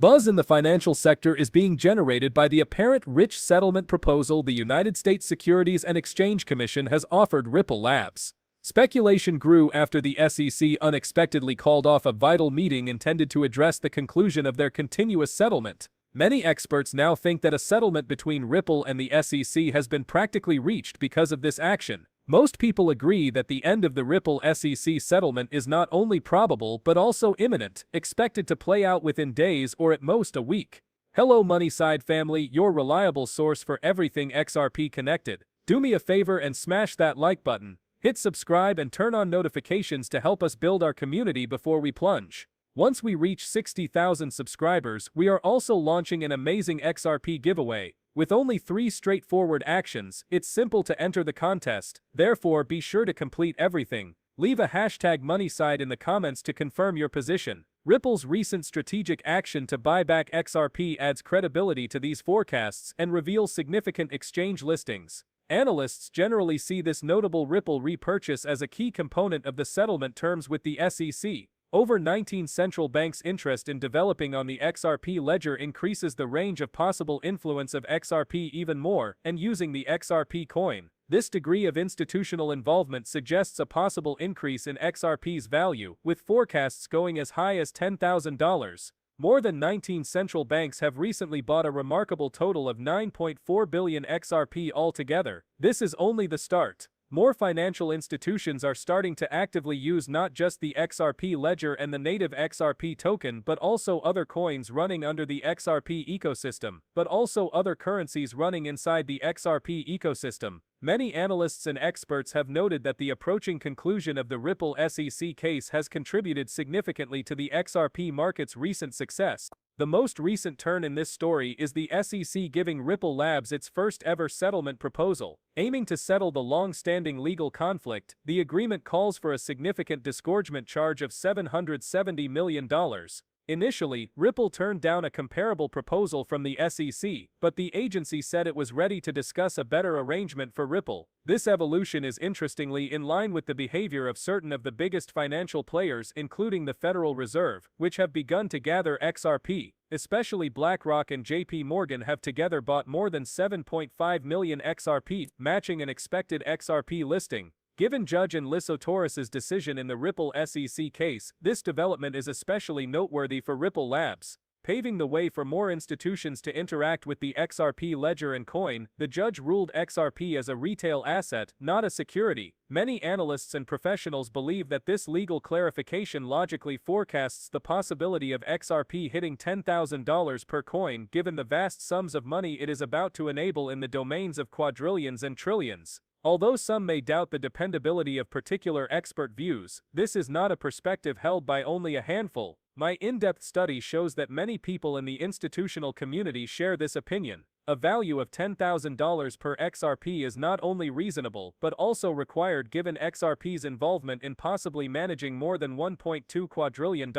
Buzz in the financial sector is being generated by the apparent rich settlement proposal the United States Securities and Exchange Commission has offered Ripple Labs. Speculation grew after the SEC unexpectedly called off a vital meeting intended to address the conclusion of their continuous settlement. Many experts now think that a settlement between Ripple and the SEC has been practically reached because of this action. Most people agree that the end of the Ripple SEC settlement is not only probable but also imminent, expected to play out within days or at most a week. Hello Moneyside family, your reliable source for everything XRP connected. Do me a favor and smash that like button, hit subscribe and turn on notifications to help us build our community before we plunge. Once we reach 60,000 subscribers, we are also launching an amazing XRP giveaway. With only 3 straightforward actions, it's simple to enter the contest, therefore be sure to complete everything. Leave a hashtag Moneyside in the comments to confirm your position. Ripple's recent strategic action to buy back XRP adds credibility to these forecasts and reveals significant exchange listings. Analysts generally see this notable Ripple repurchase as a key component of the settlement terms with the SEC. Over 19 central banks' interest in developing on the XRP ledger increases the range of possible influence of XRP even more, and using the XRP coin. This degree of institutional involvement suggests a possible increase in XRP's value, with forecasts going as high as $10,000. More than 19 central banks have recently bought a remarkable total of 9.4 billion XRP altogether. This is only the start. More financial institutions are starting to actively use not just the XRP ledger and the native XRP token but also other coins running under the XRP ecosystem, but also other currencies running inside the XRP ecosystem. Many analysts and experts have noted that the approaching conclusion of the Ripple SEC case has contributed significantly to the XRP market's recent success. The most recent turn in this story is the SEC giving Ripple Labs its first ever settlement proposal. Aiming to settle the long-standing legal conflict, the agreement calls for a significant disgorgement charge of $770 million. Initially, Ripple turned down a comparable proposal from the SEC, but the agency said it was ready to discuss a better arrangement for Ripple. This evolution is interestingly in line with the behavior of certain of the biggest financial players, including the Federal Reserve, which have begun to gather XRP. Especially BlackRock and JP Morgan have together bought more than 7.5 million XRP, matching an expected XRP listing. Given Judge Enliso Torres's decision in the Ripple SEC case, this development is especially noteworthy for Ripple Labs. Paving the way for more institutions to interact with the XRP ledger and coin, the judge ruled XRP as a retail asset, not a security. Many analysts and professionals believe that this legal clarification logically forecasts the possibility of XRP hitting $10,000 per coin given the vast sums of money it is about to enable in the domains of quadrillions and trillions. Although some may doubt the dependability of particular expert views, this is not a perspective held by only a handful. My in-depth study shows that many people in the institutional community share this opinion. A value of $10,000 per XRP is not only reasonable but also required given XRP's involvement in possibly managing more than $1.2 quadrillion.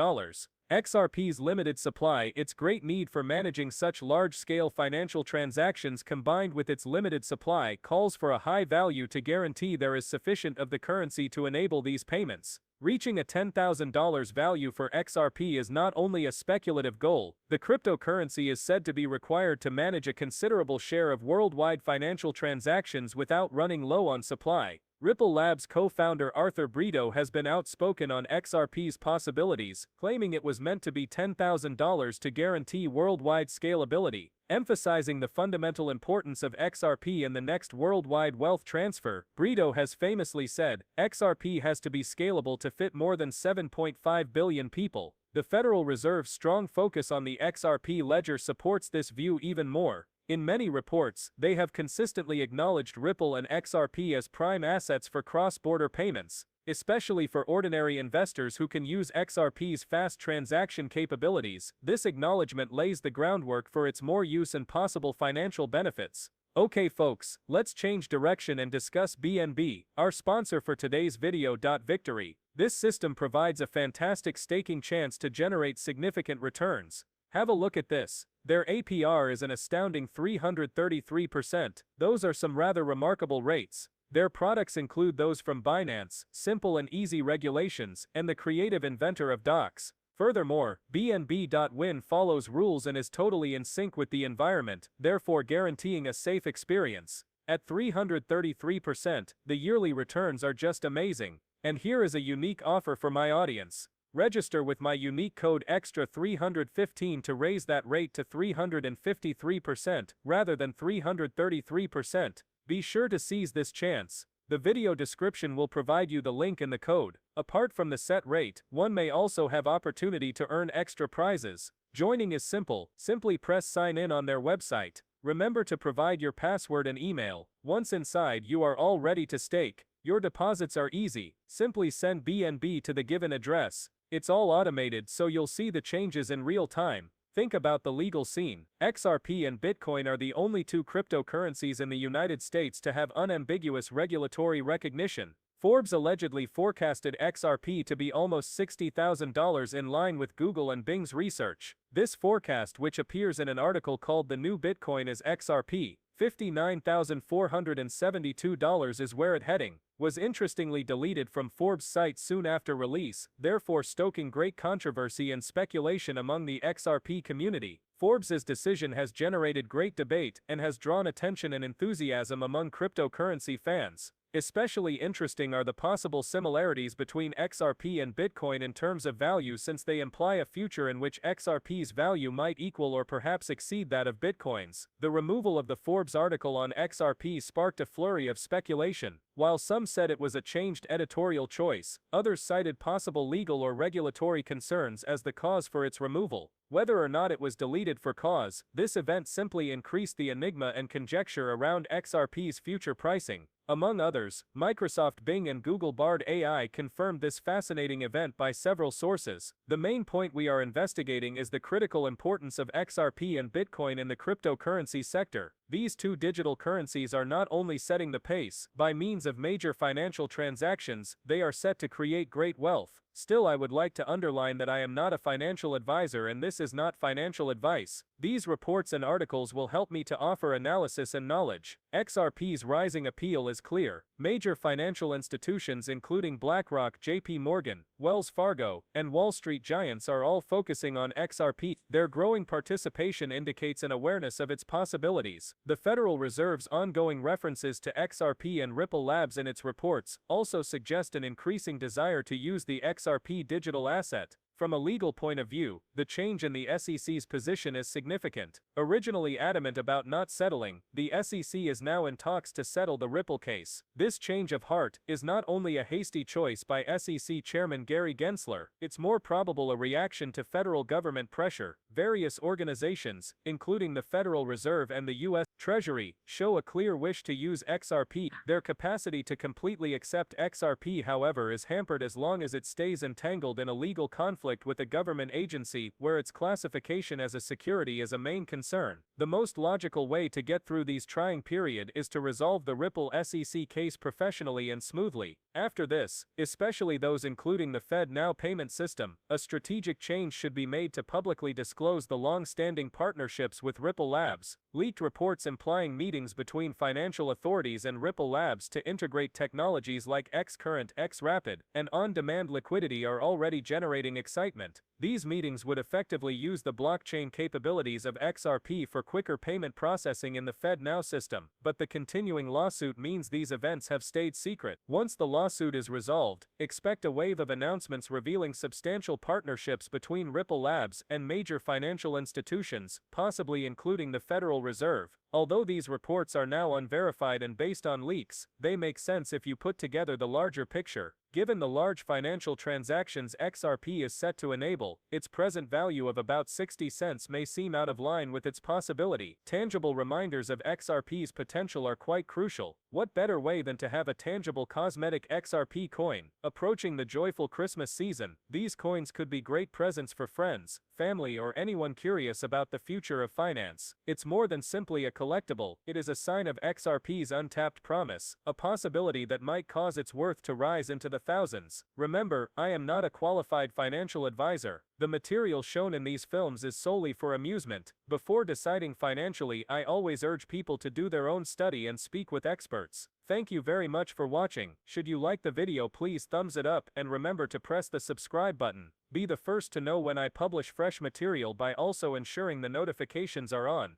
XRP's limited supply, its great need for managing such large-scale financial transactions combined with its limited supply calls for a high value to guarantee there is sufficient of the currency to enable these payments. Reaching a $10,000 value for XRP is not only a speculative goal, the cryptocurrency is said to be required to manage a considerable share of worldwide financial transactions without running low on supply. Ripple Labs co-founder Arthur Brito has been outspoken on XRP's possibilities, claiming it was meant to be $10,000 to guarantee worldwide scalability. Emphasizing the fundamental importance of XRP in the next worldwide wealth transfer, Brito has famously said, XRP has to be scalable to fit more than 7.5 billion people. The Federal Reserve's strong focus on the XRP ledger supports this view even more. In many reports, they have consistently acknowledged Ripple and XRP as prime assets for cross-border payments, especially for ordinary investors who can use XRP's fast transaction capabilities. This acknowledgement lays the groundwork for its more use and possible financial benefits. Okay folks, let's change direction and discuss BNB, our sponsor for today's video. Victory. This system provides a fantastic staking chance to generate significant returns. Have a look at this. Their APR is an astounding 333%. Those are some rather remarkable rates. Their products include those from Binance, simple and easy regulations, and the creative inventor of docs. Furthermore, BNB.Win follows rules and is totally in sync with the environment, therefore guaranteeing a safe experience. At 333%, the yearly returns are just amazing. And here is a unique offer for my audience. Register with my unique code EXTRA315 to raise that rate to 353% rather than 333%. Be sure to seize this chance. The video description will provide you the link and the code. Apart from the set rate, one may also have opportunity to earn extra prizes. Joining is simple. Simply press sign in on their website. Remember to provide your password and email. Once inside, you are all ready to stake. Your deposits are easy. Simply send BNB to the given address. It's all automated, so you'll see the changes in real time. Think about the legal scene. XRP and Bitcoin are the only two cryptocurrencies in the United States to have unambiguous regulatory recognition. Forbes allegedly forecasted XRP to be almost $60,000 in line with Google and Bing's research. This forecast, which appears in an article called The New Bitcoin is XRP, $59,472 is where it's heading, was interestingly deleted from Forbes' site soon after release, therefore stoking great controversy and speculation among the XRP community. Forbes' decision has generated great debate and has drawn attention and enthusiasm among cryptocurrency fans. Especially interesting are the possible similarities between XRP and Bitcoin in terms of value, since they imply a future in which XRP's value might equal or perhaps exceed that of Bitcoin's. The removal of the Forbes article on XRP sparked a flurry of speculation. While some said it was a changed editorial choice, others cited possible legal or regulatory concerns as the cause for its removal. Whether or not it was deleted for cause, this event simply increased the enigma and conjecture around XRP's future pricing. Among others, Microsoft Bing and Google Bard AI confirmed this fascinating event by several sources. The main point we are investigating is the critical importance of XRP and Bitcoin in the cryptocurrency sector. These two digital currencies are not only setting the pace, by means of major financial transactions, they are set to create great wealth. Still, I would like to underline that I am not a financial advisor and this is not financial advice. These reports and articles will help me to offer analysis and knowledge. XRP's rising appeal is clear. Major financial institutions including BlackRock, JP Morgan, Wells Fargo, and Wall Street giants are all focusing on XRP. Their growing participation indicates an awareness of its possibilities. The Federal Reserve's ongoing references to XRP and Ripple Labs in its reports also suggest an increasing desire to use the XRP digital asset. From a legal point of view, the change in the SEC's position is significant. Originally adamant about not settling, the SEC is now in talks to settle the Ripple case. This change of heart is not only a hasty choice by SEC Chairman Gary Gensler, it's more probable a reaction to federal government pressure. Various organizations, including the Federal Reserve and the U.S. Treasury, show a clear wish to use XRP. Their capacity to completely accept XRP, however, is hampered as long as it stays entangled in a legal conflict with a government agency where its classification as a security is a main concern. The most logical way to get through these trying period is to resolve the Ripple SEC case professionally and smoothly. After this, especially those including the Fed Now payment system, a strategic change should be made to publicly disclose the long-standing partnerships with Ripple Labs. Leaked reports implying meetings between financial authorities and Ripple Labs to integrate technologies like Xcurrent, Xrapid, and on-demand liquidity are already generating excitement. These meetings would effectively use the blockchain capabilities of XRP for quicker payment processing in the Fed Now system, but the continuing lawsuit means these events have stayed secret. Once the lawsuit is resolved, expect a wave of announcements revealing substantial partnerships between Ripple Labs and major financial institutions, possibly including the Federal Reserve. Although these reports are now unverified and based on leaks, they make sense if you put together the larger picture. Given the large financial transactions XRP is set to enable, its present value of about 60 cents may seem out of line with its possibility. Tangible reminders of XRP's potential are quite crucial. What better way than to have a tangible cosmetic XRP coin? Approaching the joyful Christmas season, these coins could be great presents for friends, family, or anyone curious about the future of finance. It's more than simply a collectible, it is a sign of XRP's untapped promise, a possibility that might cause its worth to rise into the thousands. Remember, I am not a qualified financial advisor. The material shown in these films is solely for amusement. Before deciding financially, I always urge people to do their own study and speak with experts. Thank you very much for watching. Should you like the video, please thumbs it up and remember to press the subscribe button. Be the first to know when I publish fresh material by also ensuring the notifications are on.